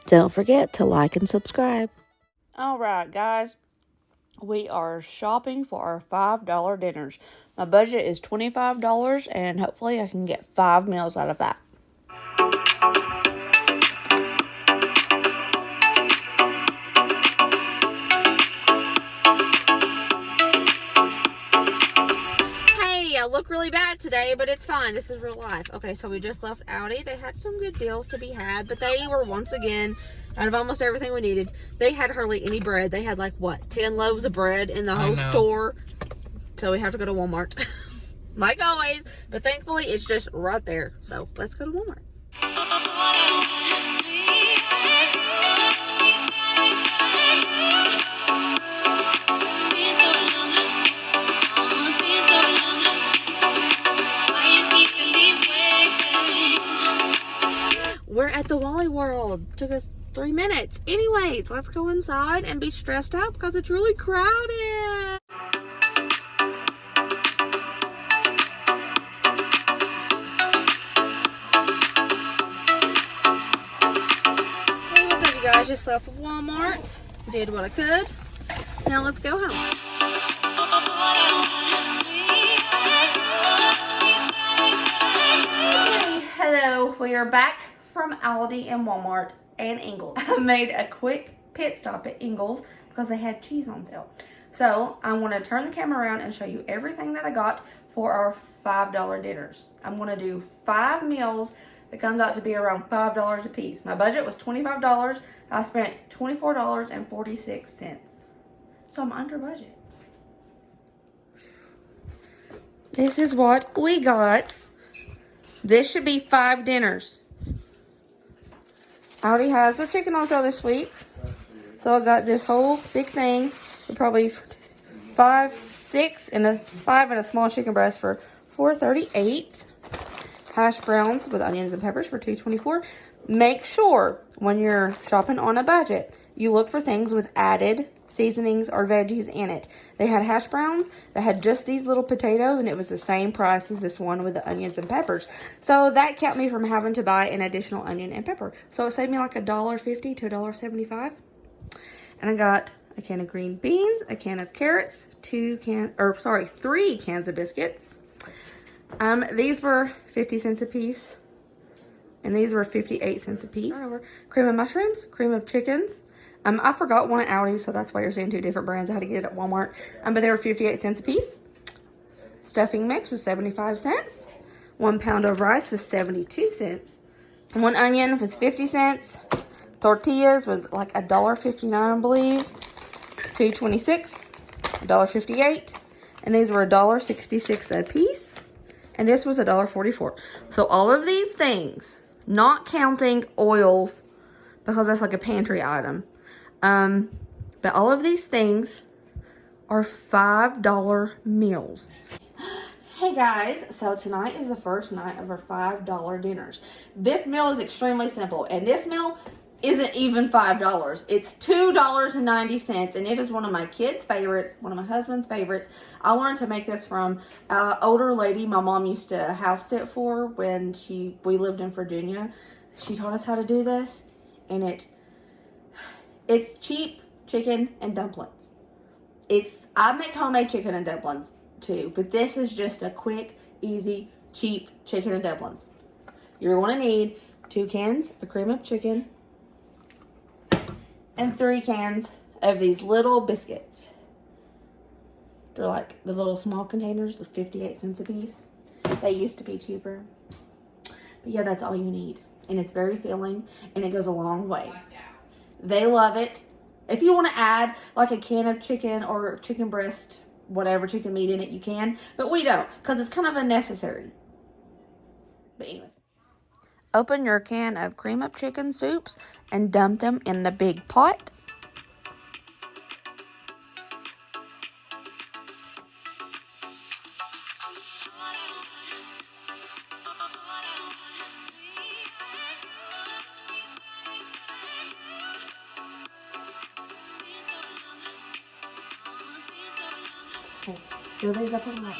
Don't forget to like and subscribe. All right, guys. We are shopping for our $5 dinners. My budget is $25, and hopefully I can get 5 meals out of that. Hey, I look really bad today, but it's fine. This is real life. Okay, so we just left Aldi. They had some good deals to be had, but they were once again out of almost everything we needed. They had hardly any bread. They had like, what, 10 loaves of bread in the whole store? So we have to go to Walmart. Like always. But thankfully, it's just right there. So let's go to Walmart. We're at the Wally World. Took us 3 minutes. Anyways, let's go inside and be stressed out because it's really crowded. Hey, what's up, you guys? Just left Walmart. Did what I could. Now let's go home. Hello, we are back from Aldi and Walmart and Ingles. I made a quick pit stop at Ingles because they had cheese on sale. So I want to turn the camera around and show you everything that I got for our $5 dinners. I'm going to do 5 meals that comes out to be around $5 a piece. My budget was $25. I spent $24.46. So I'm under budget. This is what we got. This should be 5 dinners. Aldi has their chicken on sale this week. So I got this whole big thing for probably 5, 6, and a 5 and a small chicken breast for $4.38. Hash browns with onions and peppers for $2.24. Make sure when you're shopping on a budget, you look for things with added seasonings or veggies in it. They had hash browns that had just these little potatoes, and it was the same price as this one with the onions and peppers. So that kept me from having to buy an additional onion and pepper. So it saved me like $1.50 to $1.75. And I got a can of green beans, a can of carrots, 3 cans of biscuits. These were 50 cents a piece, and these were 58 cents a piece. Cream of mushrooms, cream of chickens. I forgot one at Aldi, so that's why you're seeing 2 different brands. I had to get it at Walmart. But they were 58 cents a piece. Stuffing mix was 75 cents. 1 pound of rice was 72 cents. 1 onion was 50 cents. Tortillas was like $1.59, I believe. $2.26, $1.58. And these were $1.66 a piece. And this was $1.44. So all of these things, not counting oils, because that's like a pantry item. But all of these things are $5 meals. Hey guys, so tonight is the first night of our $5 dinners. This meal is extremely simple, and this meal isn't even $5. It's $2.90, and it is one of my kids' favorites, one of my husband's favorites. I learned to make this from an older lady my mom used to house sit for when we lived in Virginia. She taught us how to do this, and it's cheap chicken and dumplings. I make homemade chicken and dumplings too, but this is just a quick, easy, cheap chicken and dumplings. You're going to need 2 cans of cream of chicken and 3 cans of these little biscuits. They're like the little small containers with 58 cents a piece. They used to be cheaper. But yeah, that's all you need. And it's very filling, and it goes a long way. They love it. If you want to add like a can of chicken or chicken breast, whatever chicken meat in it, you can. But we don't, because it's kind of unnecessary. But anyways. Open your can of cream of chicken soups and dump them in the big pot. Okay, fill these up with water.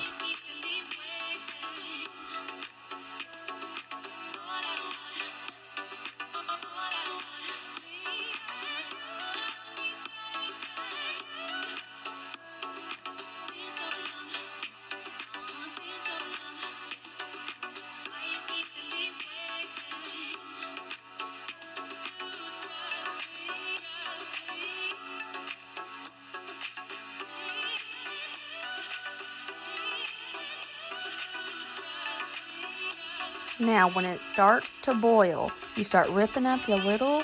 Now, when it starts to boil, you start ripping up your little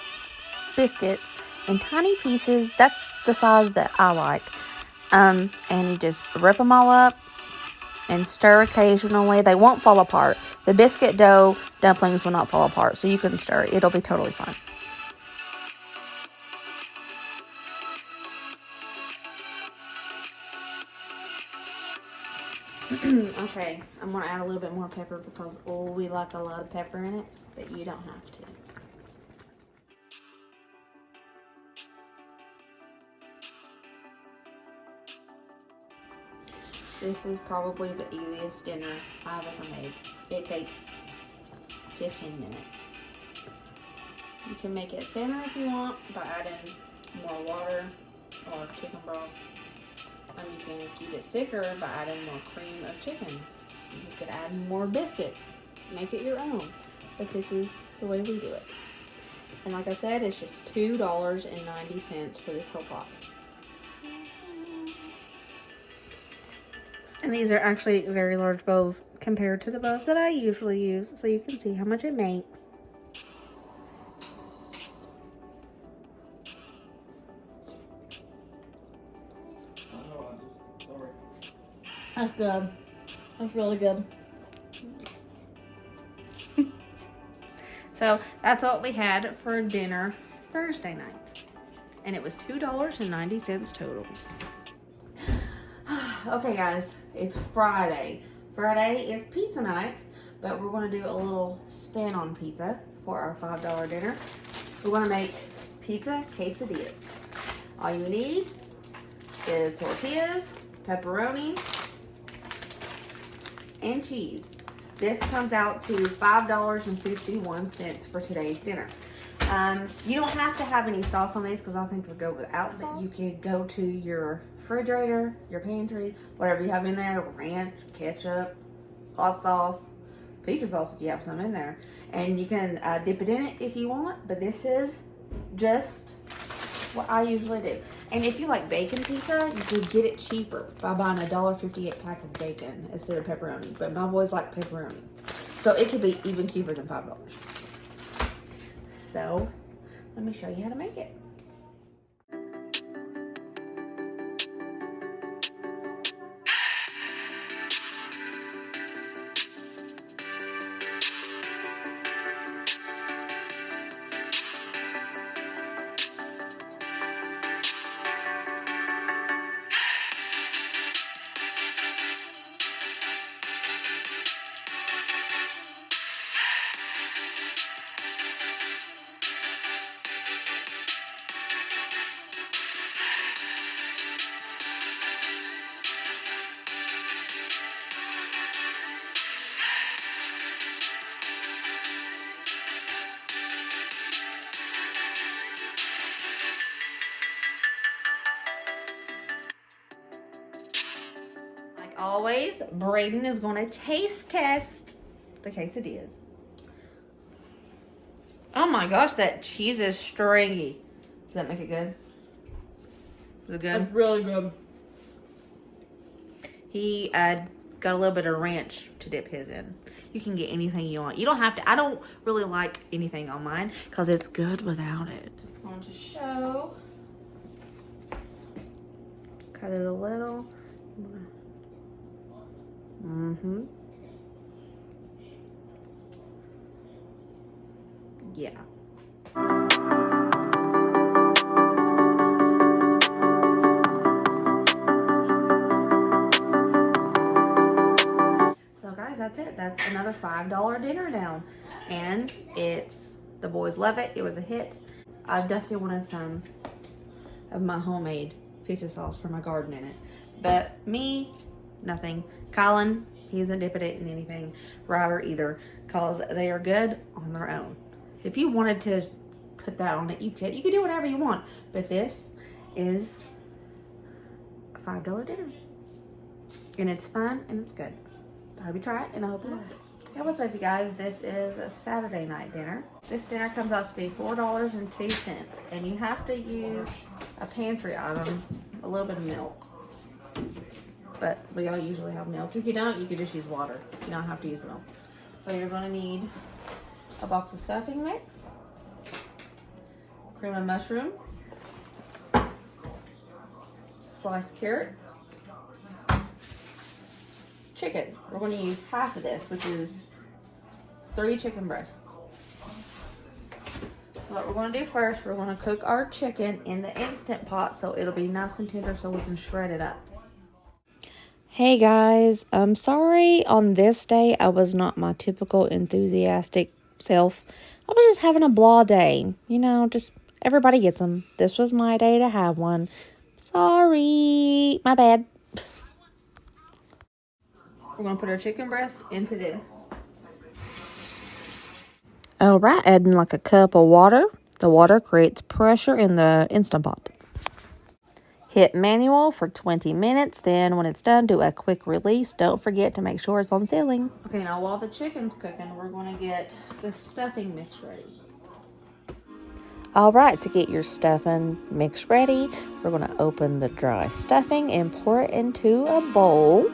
biscuits in tiny pieces. That's the size that I like. And you just rip them all up and stir occasionally. They won't fall apart. The biscuit dough dumplings will not fall apart, so you can stir. It'll be totally fine. Okay, I'm going to add a little bit more pepper because, we like a lot of pepper in it, but you don't have to. This is probably the easiest dinner I've ever made. It takes 15 minutes. You can make it thinner if you want by adding more water or chicken broth. You can keep it thicker by adding more cream of chicken. You could add more biscuits. Make it your own. But this is the way we do it. And like I said, it's just $2.90 for this whole pot. And these are actually very large bowls compared to the bowls that I usually use. So you can see how much it makes. That's good. That's really good. So that's what we had for dinner Thursday night. And it was $2.90 total. Okay guys, it's Friday. Friday is pizza night, but we're going to do a little spin on pizza for our $5 dinner. We're going to make pizza quesadillas. All you need is tortillas, pepperoni, and cheese. This comes out to $5.51 for today's dinner. You don't have to have any sauce on these because I think we'll go without sauce. You could go to your refrigerator, your pantry, whatever you have in there, ranch, ketchup, hot sauce, pizza sauce if you have some in there. And you can dip it in it if you want, but this is just what I usually do. And if you like bacon pizza, you could get it cheaper by buying a $1.58 pack of bacon instead of pepperoni. But my boys like pepperoni. So it could be even cheaper than $5. So let me show you how to make it. Always, Braden is going to taste test the quesadillas. Oh my gosh, that cheese is stringy. Does that make it good? Is it good? It's really good. He got a little bit of ranch to dip his in. You can get anything you want. You don't have to. I don't really like anything on mine because it's good without it. Just going to show. Cut it a little. Yeah. So guys, that's it. That's another $5 dinner down. And the boys love it. It was a hit. Dusty wanted some of my homemade pizza sauce for my garden in it. But me, nothing. Colin, he isn't dipping it in anything. Ryder either, because they are good on their own. If you wanted to put that on it, you could. You could do whatever you want. But this is a $5 dinner. And it's fun and it's good. So I hope you try it and I hope you like it. Hey, what's up you guys? This is a Saturday night dinner. This dinner comes out to be $4.02. And you have to use a pantry item, a little bit of milk. But we all usually have milk. If you don't, you can just use water. You don't have to use milk. So you're going to need a box of stuffing mix, cream of mushroom, sliced carrots, chicken. We're going to use half of this, which is 3 chicken breasts. What we're going to do first, we're going to cook our chicken in the Instant Pot so it'll be nice and tender so we can shred it up. Hey guys, I'm sorry on this day I was not my typical enthusiastic self. I was just having a blah day. You know, just everybody gets them. This was my day to have one. Sorry, my bad. We're going to put our chicken breast into this. Alright, adding like a cup of water. The water creates pressure in the Instant Pot. Hit manual for 20 minutes. Then when it's done, do a quick release. Don't forget to make sure it's on sealing. Okay, now while the chicken's cooking, we're going to get the stuffing mix ready. Alright, to get your stuffing mix ready, we're going to open the dry stuffing and pour it into a bowl.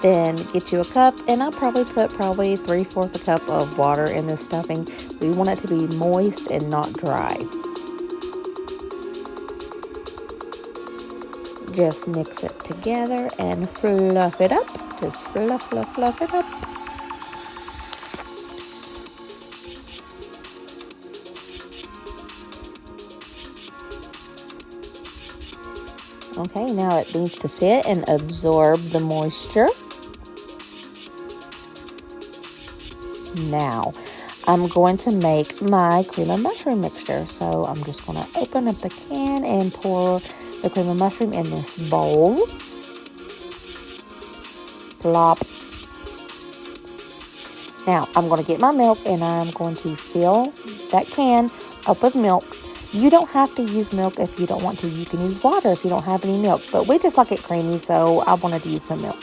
Then get you a cup, and I'll probably put 3/4 a cup of water in this stuffing. We want it to be moist and not dry. Just mix it together and fluff it up. Just fluff it up. Okay, now it needs to sit and absorb the moisture. Now, I'm going to make my cream of mushroom mixture. So I'm just going to open up the can and pour the cream of mushroom in this bowl. Plop. Now, I'm going to get my milk and I'm going to fill that can up with milk. You don't have to use milk if you don't want to. You can use water if you don't have any milk. But we just like it creamy, so I wanted to use some milk.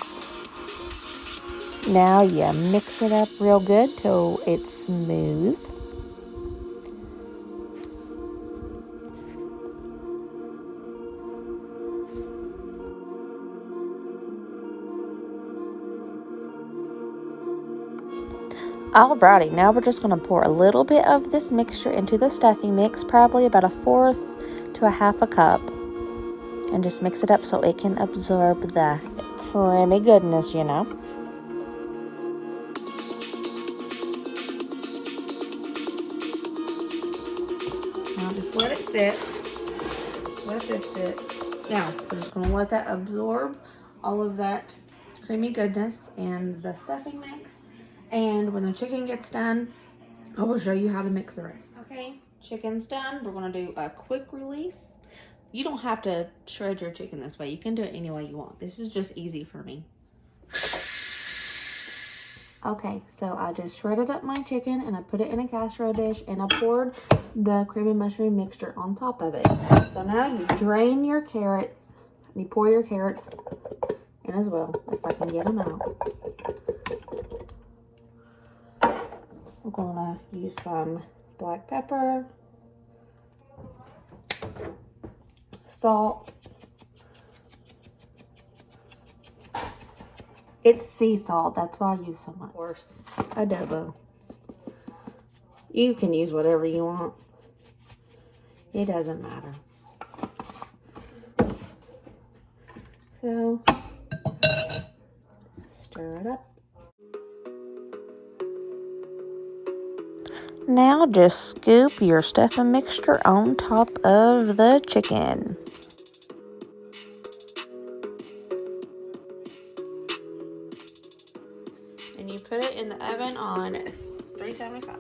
Now you mix it up real good till it's smooth. Alrighty, now we're just going to pour a little bit of this mixture into the stuffing mix, probably about 1/4 to 1/2 a cup. And just mix it up so it can absorb the creamy goodness, you know. Now just let it sit. Let this sit. Now, we're just going to let that absorb all of that creamy goodness and the stuffing mix. And when the chicken gets done, I will show you how to mix the rest. Okay, chicken's done. We're going to do a quick release. You don't have to shred your chicken this way. You can do it any way you want. This is just easy for me. Okay, so I just shredded up my chicken and I put it in a casserole dish and I poured the cream and mushroom mixture on top of it. So now you drain your carrots and you pour your carrots in as well, if I can get them out. We're gonna use some black pepper, salt. It's sea salt, that's why I use so much. Of course, adobo. You can use whatever you want. It doesn't matter. So, stir it up. Now just scoop your stuffing mixture on top of the chicken. And you put it in the oven on 375.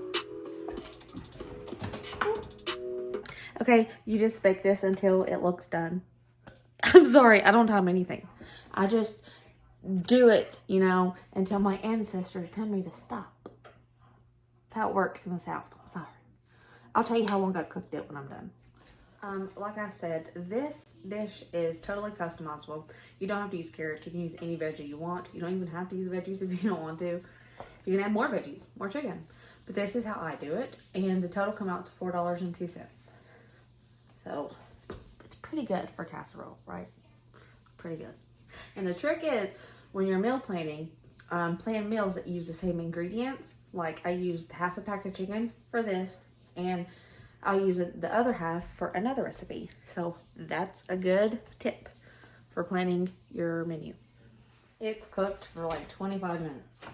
Okay, you just bake this until it looks done. I'm sorry, I don't time anything. I just do it, you know, until my ancestors tell me to stop. That's how it works in the South. I'm sorry. I'll tell you how long I cooked it when I'm done. Like I said, this dish is totally customizable. You don't have to use carrots. You can use any veggie you want. You don't even have to use veggies if you don't want to. You can add more veggies, more chicken. But this is how I do it. And the total come out to $4.02. So, it's pretty good for casserole, right? pretty good. And the trick is, when you're meal planning, plan meals that use the same ingredients. Like I used half a pack of chicken for this, and I'll use the other half for another recipe. So that's a good tip for planning your menu. It's cooked for like 25 minutes.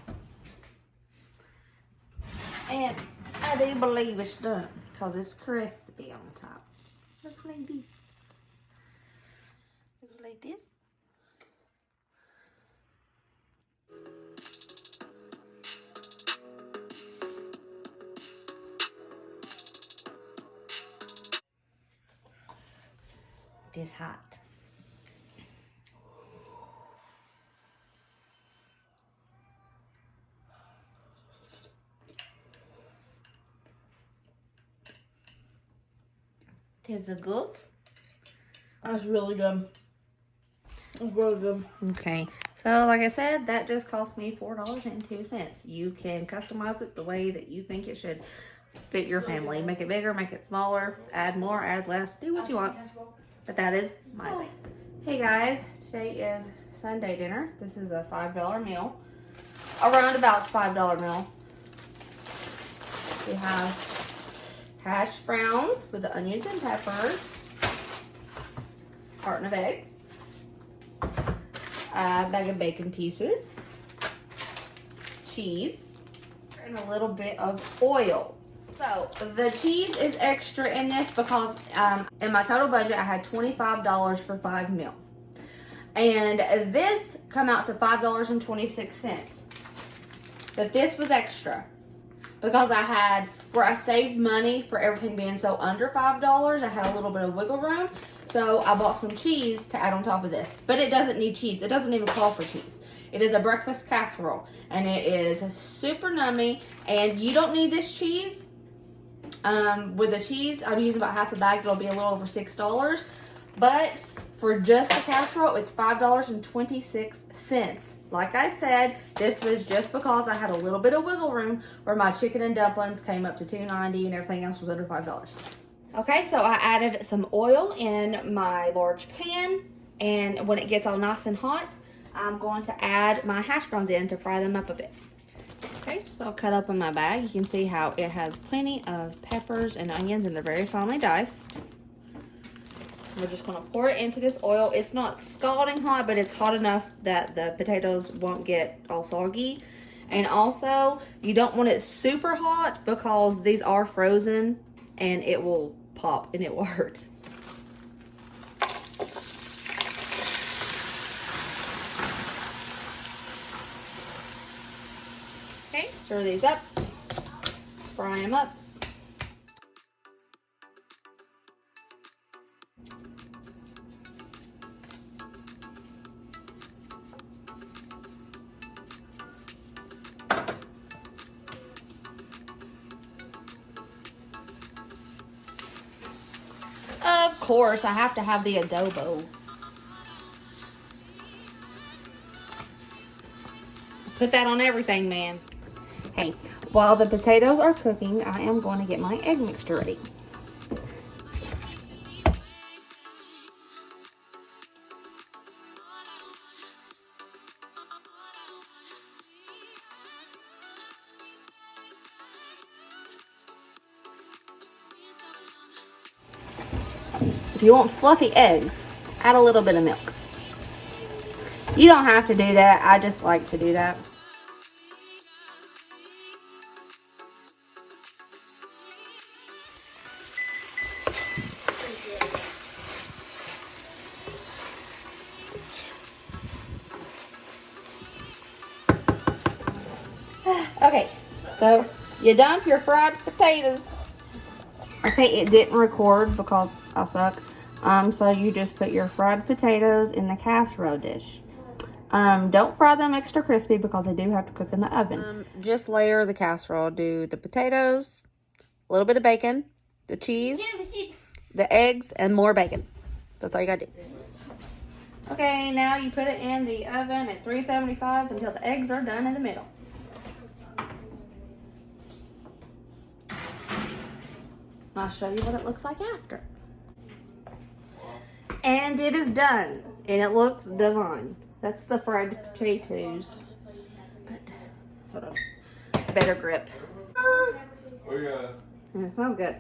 And I do believe it's done because it's crispy on top. Looks like this. Looks like this. This hot. Tis a good. That's really good. It's really good. Okay, so like I said, that just cost me $4.02. You can customize it the way that you think it should fit your family. Make it bigger, make it smaller, add more, add less, do what you want. But that is my way. Hey guys, today is Sunday dinner. This is a $5 meal. A roundabout $5 meal. We have hash browns with the onions and peppers, carton of eggs, a bag of bacon pieces, cheese, and a little bit of oil. So the cheese is extra in this because in my total budget I had $25 for 5 meals, and this come out to $5.26. But this was extra because I had where I saved money for everything being so under $5. I had a little bit of wiggle room, so I bought some cheese to add on top of this. But it doesn't need cheese. It doesn't even call for cheese. It is a breakfast casserole, and it is super nummy. And you don't need this cheese. With the cheese, I'm using about half a bag. It'll be a little over $6. But for just the casserole, it's $5.26. Like I said, this was just because I had a little bit of wiggle room where my chicken and dumplings came up to $2.90 and everything else was under $5. Okay, so I added some oil in my large pan, and when it gets all nice and hot, I'm going to add my hash browns in to fry them up a bit. Okay, so I'll cut up in my bag. You can see how it has plenty of peppers and onions, and they're very finely diced. We're just going to pour it into this oil. It's not scalding hot, but it's hot enough that the potatoes won't get all soggy. And also, you don't want it super hot because these are frozen and it will pop and it will hurt. Okay, stir these up, fry them up. Of course, I have to have the adobo. Put that on everything, man. Hey, while the potatoes are cooking, I am going to get my egg mixture ready. If you want fluffy eggs, add a little bit of milk. You don't have to do that. I just like to do that. Okay, so you're done with your fried potatoes. Okay, it didn't record because I suck. So you just put your fried potatoes in the casserole dish. Don't fry them extra crispy because they do have to cook in the oven. Just layer the casserole. Do the potatoes, a little bit of bacon, the cheese, the eggs, and more bacon. That's all you gotta do. Okay, now you put it in the oven at 375 until the eggs are done in the middle. I'll show you what it looks like after. And it is done. And it looks divine. That's the fried potatoes. But, hold on. Better grip. And it smells good.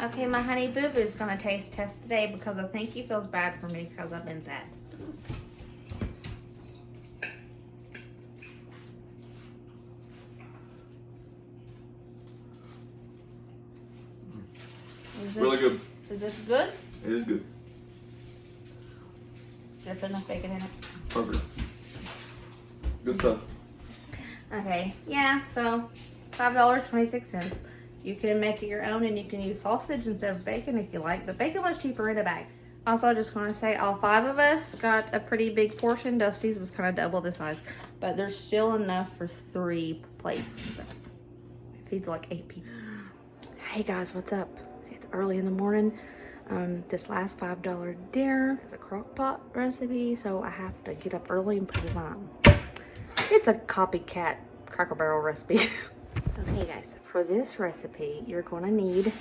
Okay, my honey boo boo is gonna taste test today because I think he feels bad for me because I've been sad. Really good. Is this good? It is good. There's enough bacon in it. Perfect. Good stuff. Okay, yeah, so $5.26. You can make it your own and you can use sausage instead of bacon if you like. But bacon was cheaper in a bag. Also, I just want to say all 5 of us got a pretty big portion. Dusty's was kind of double the size. But there's still enough for 3 plates. So it feeds like 8 people. Hey guys, what's up? It's early in the morning. This last $5 dinner is a crock pot recipe, so I have to get up early and put it on. It's a copycat Cracker Barrel recipe. Okay guys, for this recipe, you're gonna need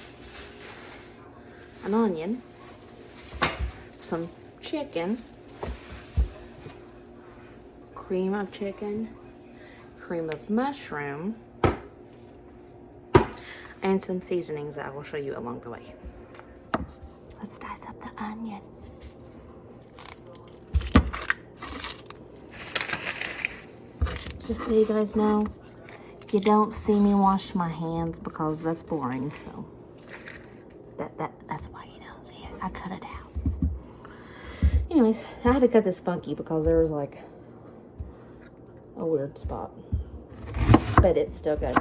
an onion, some chicken, cream of chicken, cream of mushroom, and some seasonings that I will show you along the way. Let's dice up the onion. Just so you guys know, you don't see me wash my hands because that's boring, so that's why you don't see it. I cut it out. Anyways, I had to cut this funky because there was like a weird spot, but it's still good.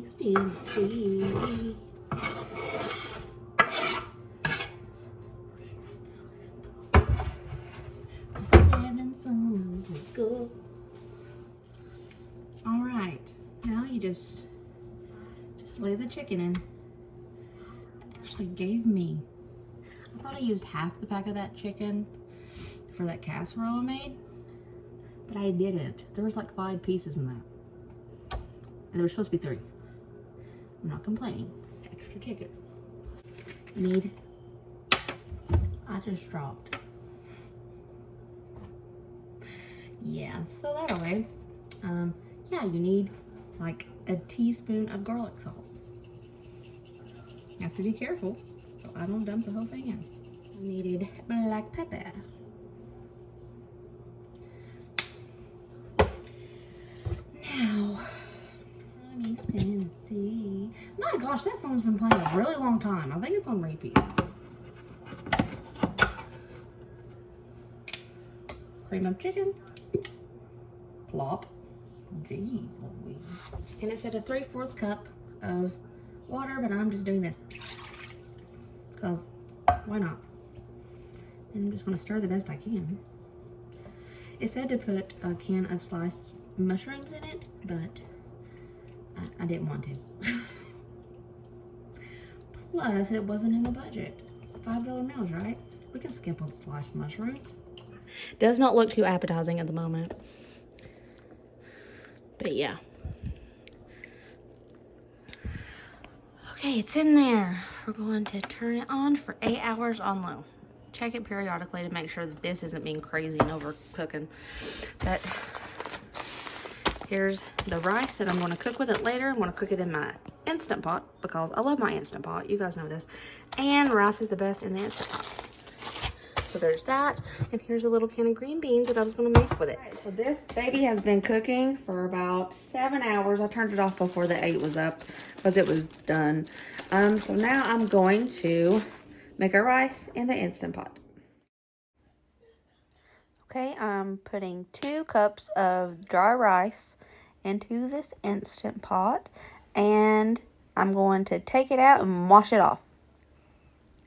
Still see. All right, now you just lay the chicken in. Actually gave me, I thought I used half the pack of that chicken for that casserole I made, but I didn't. There was like 5 pieces in that, and there were supposed to be 3. I'm not complaining. Extra chicken. I just dropped. Yeah, so that away. Yeah, you need like a teaspoon of garlic salt. You have to be careful so I don't dump the whole thing in. I needed black pepper. Now, let me stand and see. My gosh, that song's been playing a really long time. I think it's on repeat. Cream of chicken. Plop. Jeez Louise. And it said a 3/4 cup of water, but I'm just doing this because why not? And I'm just going to stir the best I can. It said to put a can of sliced mushrooms in it, but I didn't want to. Plus, it wasn't in the budget. $5 meals, right? We can skip on sliced mushrooms. Does not look too appetizing at the moment. But yeah. Okay, it's in there. We're going to turn it on for 8 hours on low. Check it periodically to make sure that this isn't being crazy and overcooking. But here's the rice that I'm going to cook with it later. I'm going to cook it in my Instant Pot because I love my Instant Pot. You guys know this. And rice is the best in the Instant Pot. So there's that. And here's a little can of green beans that I was going to make with it. Right, so this baby has been cooking for about 7 hours. I turned it off before the 8 was up because it was done. So now I'm going to make our rice in the Instant Pot. Okay, I'm putting 2 cups of dry rice into this Instant Pot, and I'm going to take it out and wash it off.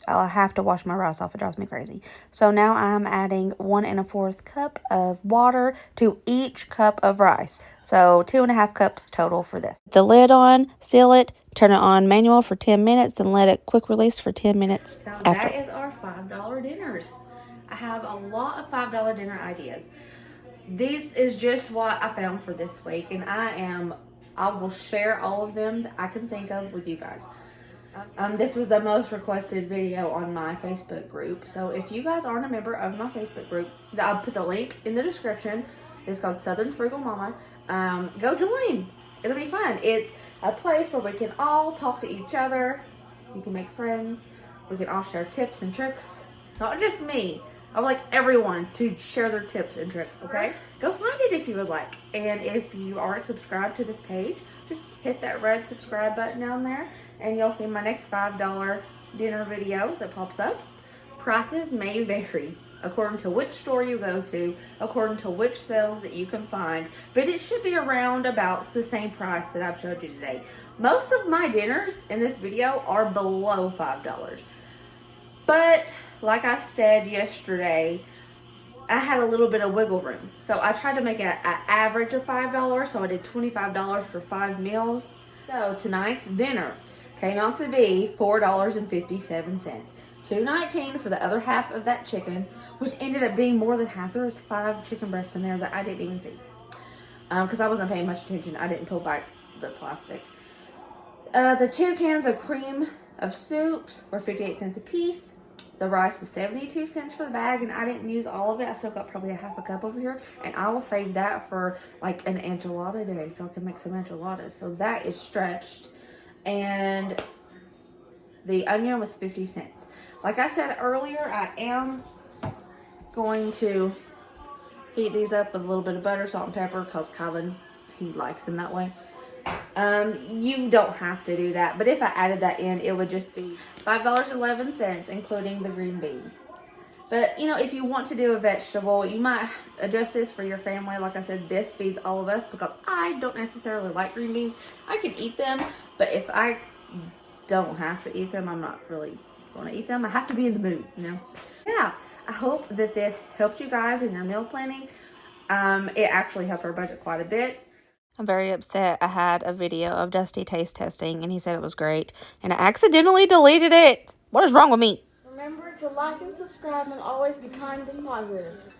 I'll have to wash my rice off. It drives me crazy. So now I'm adding 1 1/4 cup of water to each cup of rice. So 2.5 cups total for this. The lid on, seal it, turn it on manual for 10 minutes, then let it quick release for 10 minutes after. That is our $5 dinners. I have a lot of $5 dinner ideas. This is just what I found for this week, and I will share all of them that I can think of with you guys. This was the most requested video on my Facebook group. So if you guys aren't a member of my Facebook group, I'll put the link in the description. It's called Southern Frugal Mama. Go join. It'll be fun. It's a place where we can all talk to each other. You can make friends. We can all share tips and tricks. Not just me. I would like everyone to share their tips and tricks, okay? Go find it if you would like. And if you aren't subscribed to this page, just hit that red subscribe button down there and you'll see my next $5 dinner video that pops up. Prices may vary according to which store you go to, according to which sales that you can find, but it should be around about the same price that I've showed you today. Most of my dinners in this video are below $5. But like I said yesterday, I had a little bit of wiggle room. So I tried to make an average of $5. So I did $25 for 5 meals. So tonight's dinner came out to be $4.57. $2.19 for the other half of that chicken, which ended up being more than half. There was 5 chicken breasts in there that I didn't even see. Because I wasn't paying much attention. I didn't pull back the plastic. The 2 cans of cream of soups were 58 cents a piece. The rice was 72 cents for the bag, and I didn't use all of it. I still got probably a half a cup over here, and I will save that for like an enchilada day so I can make some enchiladas. So that is stretched. And the onion was 50 cents. Like I said earlier, I am going to heat these up with a little bit of butter, salt, and pepper because Kylan, he likes them that way. You don't have to do that, but if I added that in, it would just be $5.11, including the green beans. But, you know, if you want to do a vegetable, you might adjust this for your family. Like I said, this feeds all of us because I don't necessarily like green beans. I can eat them, but if I don't have to eat them, I'm not really going to eat them. I have to be in the mood, you know? Yeah, I hope that this helps you guys in your meal planning. It actually helped our budget quite a bit. I'm very upset. I had a video of Dusty taste testing, and he said it was great, and I accidentally deleted it. What is wrong with me? Remember to like and subscribe and always be kind and positive.